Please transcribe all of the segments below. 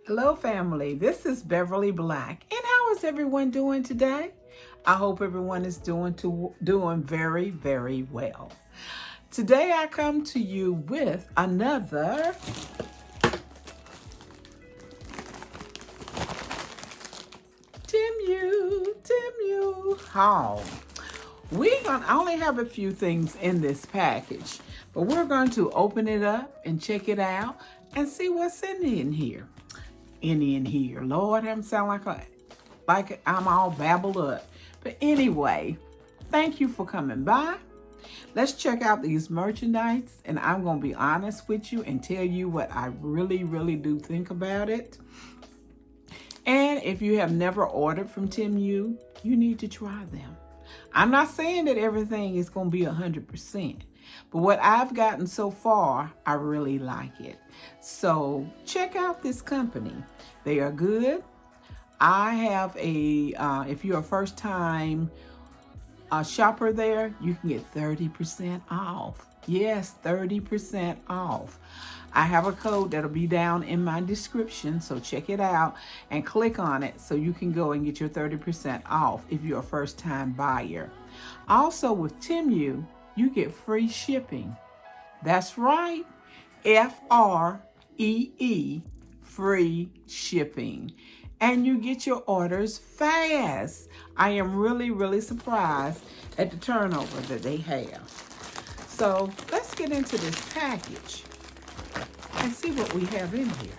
Hello family, this is Beverly Black, and how is everyone doing today? I hope everyone is doing very, very well. Today I come to you with another Temu haul. I only have a few things in this package, but we're going to open it up and check it out and see what's in here. In here. Lord, I'm sound like I'm all babbled up. But anyway, thank you for coming by. Let's check out these merchandise, and I'm going to be honest with you and tell you what I really, really do think about it. And if you have never ordered from Temu, you need to try them. I'm not saying that everything is going to be 100%, but what I've gotten so far, I really like it. So check out this company. They are good. I have if you're a first time shopper there, you can get 30% off. Yes, 30% off. I have a code that'll be down in my description, so check it out and click on it so you can go and get your 30% off if you're a first-time buyer. Also with Temu, you get free shipping. That's right, FREE, free shipping. And you get your orders fast. I am really, really surprised at the turnover that they have. So let's get into this package and see what we have in here.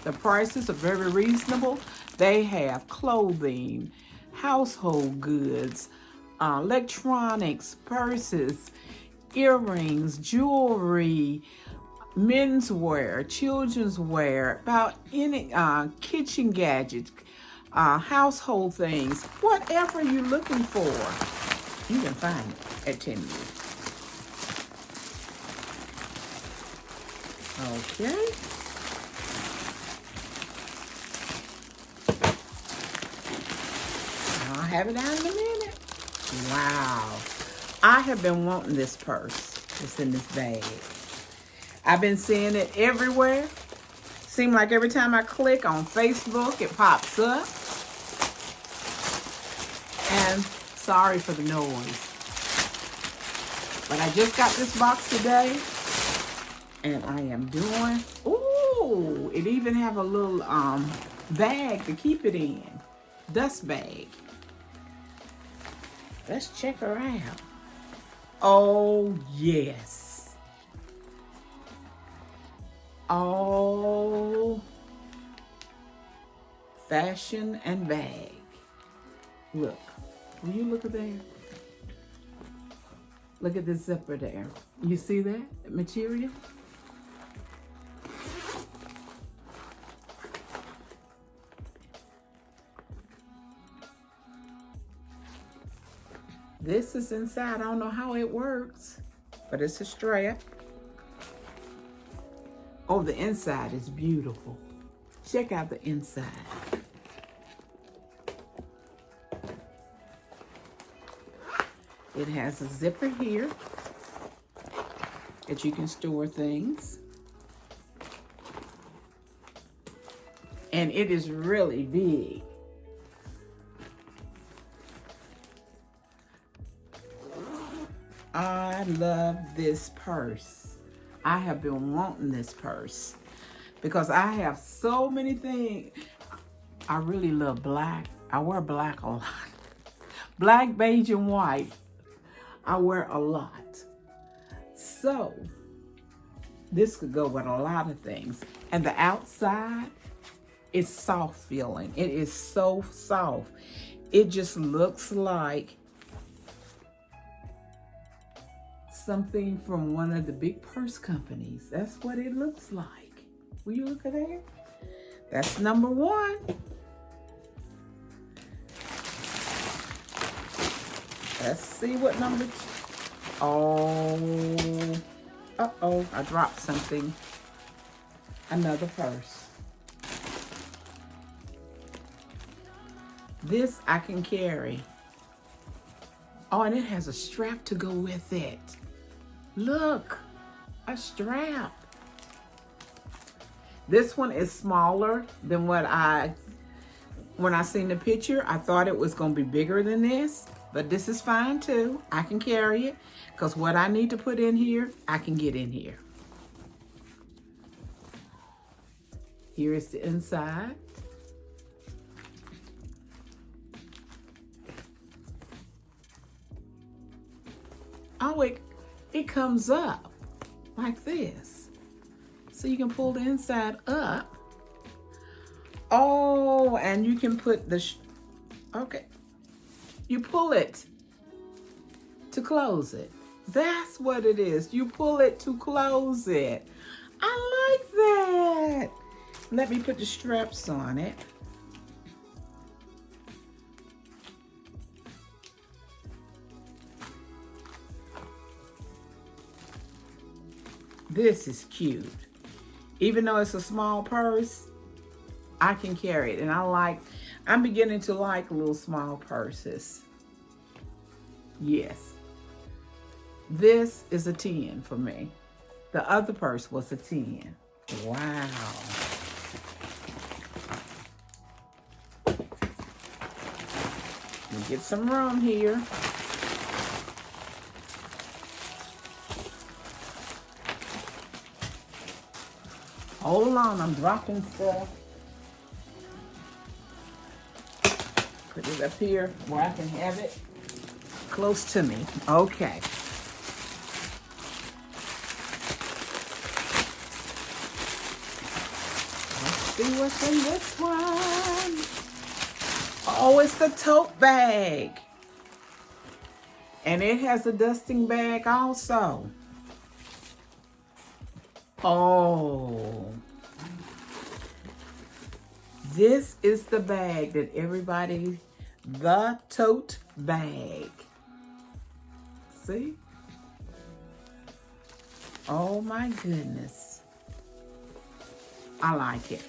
The prices are very reasonable. They have clothing, household goods, electronics, purses, earrings, jewelry, menswear, children's wear, about any kitchen gadgets, household things, whatever you're looking for, you can find it at Temu. Okay. I'll have it out in a minute. Wow. I have been wanting this purse that's in this bag. I've been seeing it everywhere. Seems like every time I click on Facebook, it pops up. And sorry for the noise. But I just got this box today, and I am doing, ooh, it even have a little bag to keep it in. Dust bag. Let's check her out. Oh, yes. Oh, fashion and bag. Look, will you look at there? Look at the zipper there. You see that material? This is inside. I don't know how it works, but it's a strap. Oh, the inside is beautiful. Check out the inside. It has a zipper here that you can store things. And it is really big. I love this purse. I have been wanting this purse because I have so many things. I really love black. I wear black a lot. Black, beige, and white. I wear a lot. So this could go with a lot of things. And the outside is soft feeling. It is so soft. It just looks like something from one of the big purse companies. That's what it looks like. Will you look at that? That's number one. Let's see what number two. Oh, uh-oh, I dropped something. Another purse. This I can carry. Oh, and it has a strap to go with it. Look, a strap. This one is smaller than when I seen the picture. I thought it was gonna be bigger than this, but this is fine too. I can carry it because what I need to put in here, I can get in here. Here is the inside. Oh, it comes up like this. So you can pull the inside up. Oh, and you can put the, okay. You pull it to close it. That's what it is. You pull it to close it. I like that. Let me put the straps on it. This is cute. Even though it's a small purse, I can carry it. And I'm beginning to like little small purses. Yes. This is a 10 for me. The other purse was a 10. Wow. Let me get some room here. Hold on, I'm dropping stuff. Put it up here where I can have it close to me. Okay. Let's see what's in this one. Oh, it's the tote bag. And it has a dusting bag also. Oh, this is the bag that everybody, the tote bag. See? Oh my goodness. I like it.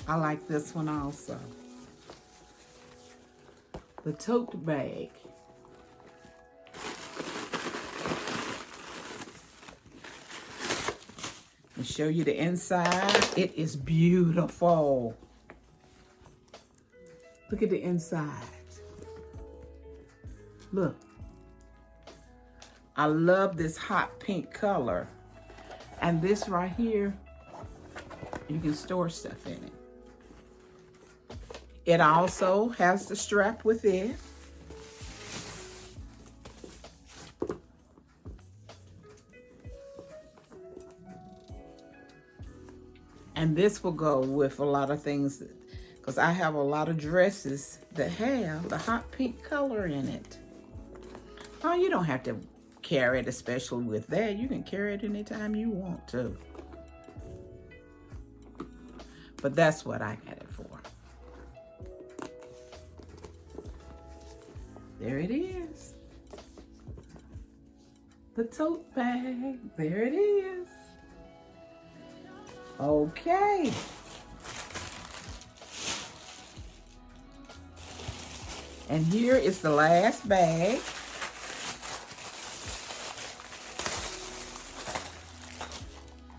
I like this one also. The tote bag. I'll show you the inside. It is beautiful. Look at the inside. Look. I love this hot pink color. And this right here, you can store stuff in it. It also has the strap with it. And this will go with a lot of things, because I have a lot of dresses that have the hot pink color in it. Oh, you don't have to carry it, especially with that. You can carry it anytime you want to. But that's what I got it for. There it is. The tote bag. There it is. Okay. And here is the last bag.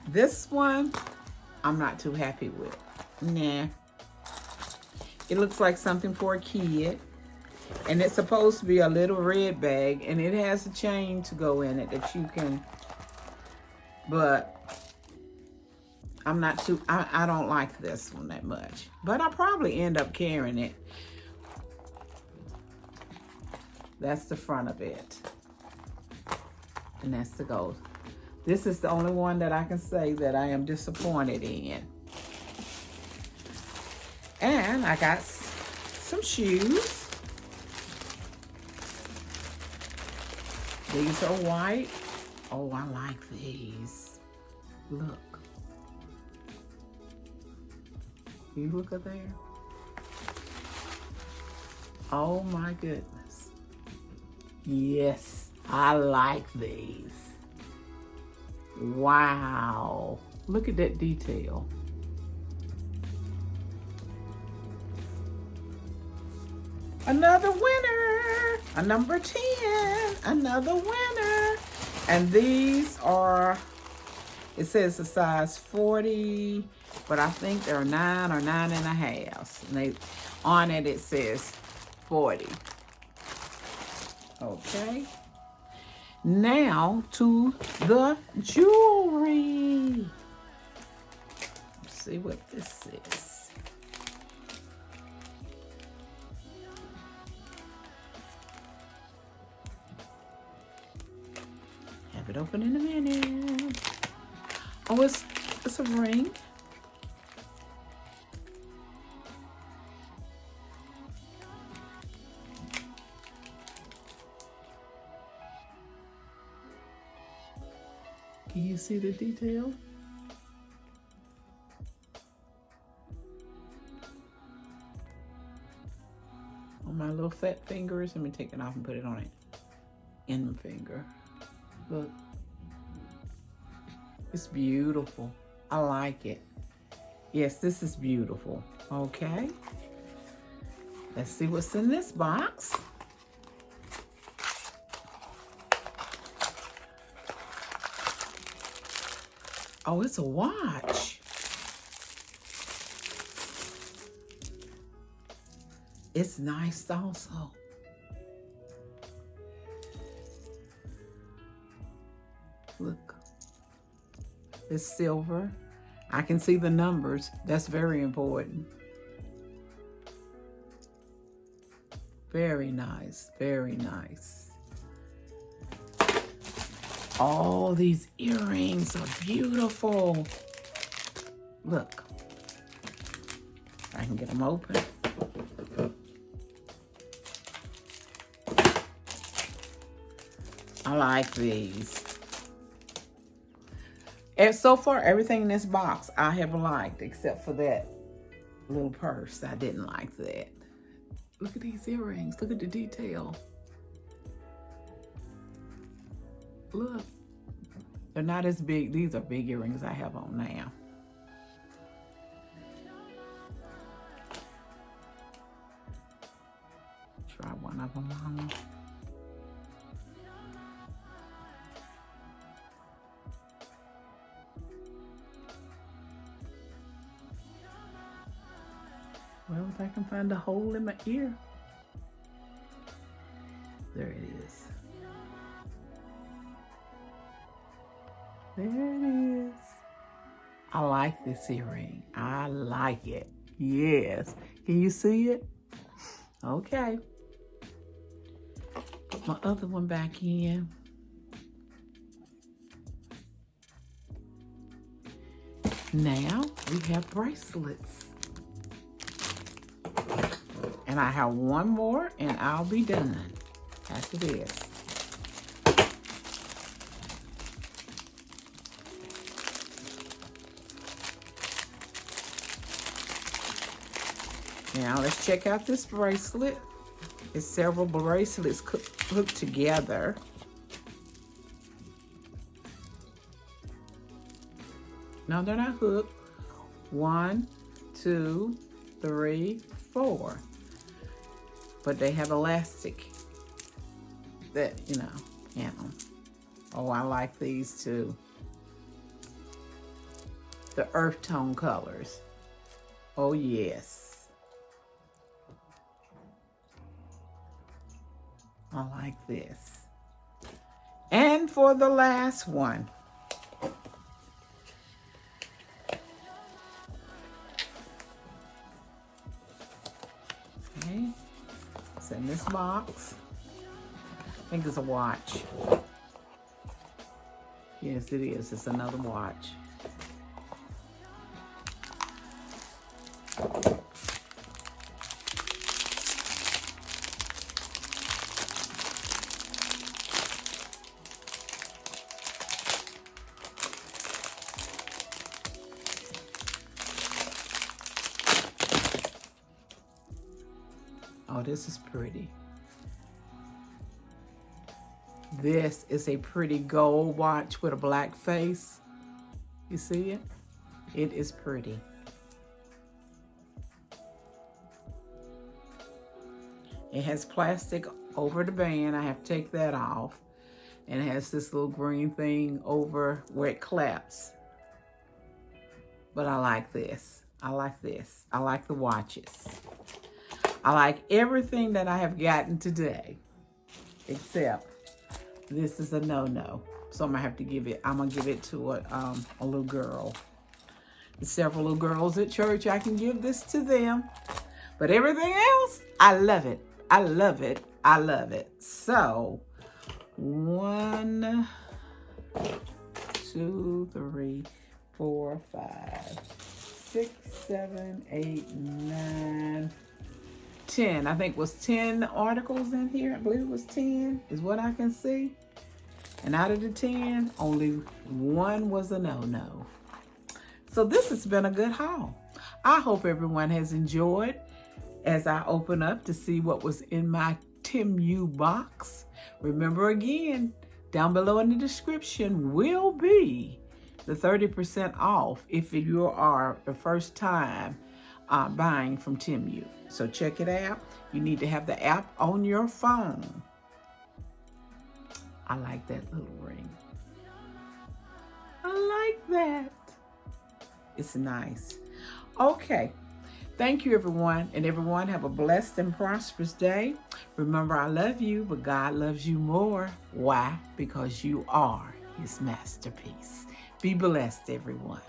This one, I'm not too happy with. Nah. It looks like something for a kid. And it's supposed to be a little red bag. And it has a chain to go in it that you can, but I'm not too, I don't like this one that much. But I'll probably end up carrying it. That's the front of it. And that's the gold. This is the only one that I can say that I am disappointed in. And I got some shoes. These are white. Oh, I like these. Look. You look at there. Oh my goodness. Yes, I like these. Wow. Look at that detail. Another winner. A number 10. Another winner. And these are, it says a size 40, but I think they're 9 or 9.5. And on it, it says 40. Okay. Now to the jewelry. Let's see what this is. Have it open in a minute. Oh, it's a ring. Can you see the detail? On my little fat fingers, let me take it off and put it on it. In the finger. Look. It's beautiful. I like it. Yes, this is beautiful. Okay. Let's see what's in this box. Oh, it's a watch. It's nice also. Look. It's silver. I can see the numbers. That's very important. Very nice. Very nice. All these earrings are beautiful. Look. I can get them open. I like these. And so far, everything in this box I have liked, except for that little purse. I didn't like that. Look at these earrings. Look at the detail. Look. They're not as big. These are big earrings I have on now. Try one of them on. Well, if I can find a hole in my ear. There it is. There it is. I like this earring. I like it. Yes. Can you see it? Okay. Put my other one back in. Now we have bracelets. And I have one more and I'll be done after this. Now let's check out this bracelet. It's several bracelets hooked together. No, they're not hooked. 1, 2, 3, 4. But they have elastic that, you know. Oh, I like these too. The earth tone colors. Oh, yes. I like this. And for the last one. Okay. It's in this box. I think it's a watch. Yes, it is. It's another watch. Oh, this is pretty. This is a pretty gold watch with a black face. You see it? It is pretty. It has plastic over the band. I have to take that off. And it has this little green thing over where it claps. But I like this. I like this. I like the watches. I like everything that I have gotten today, except this is a no-no. So I'm gonna give it to a little girl. There's several little girls at church. I can give this to them. But everything else, I love it. I love it. I love it. So 1, 2, 3, 4, 5, 6, 7, 8, 9, 10. I think it was 10 articles in here. I believe it was 10 is what I can see. And out of the 10, only 1 was a no-no. So this has been a good haul. I hope everyone has enjoyed as I open up to see what was in my Temu box. Remember again, down below in the description will be the 30% off if you are the first time buying from Temu. So check it out. You need to have the app on your phone. I like that little ring. I like that. It's nice. Okay. Thank you, everyone. And everyone have a blessed and prosperous day. Remember, I love you, but God loves you more. Why? Because you are his masterpiece. Be blessed, everyone.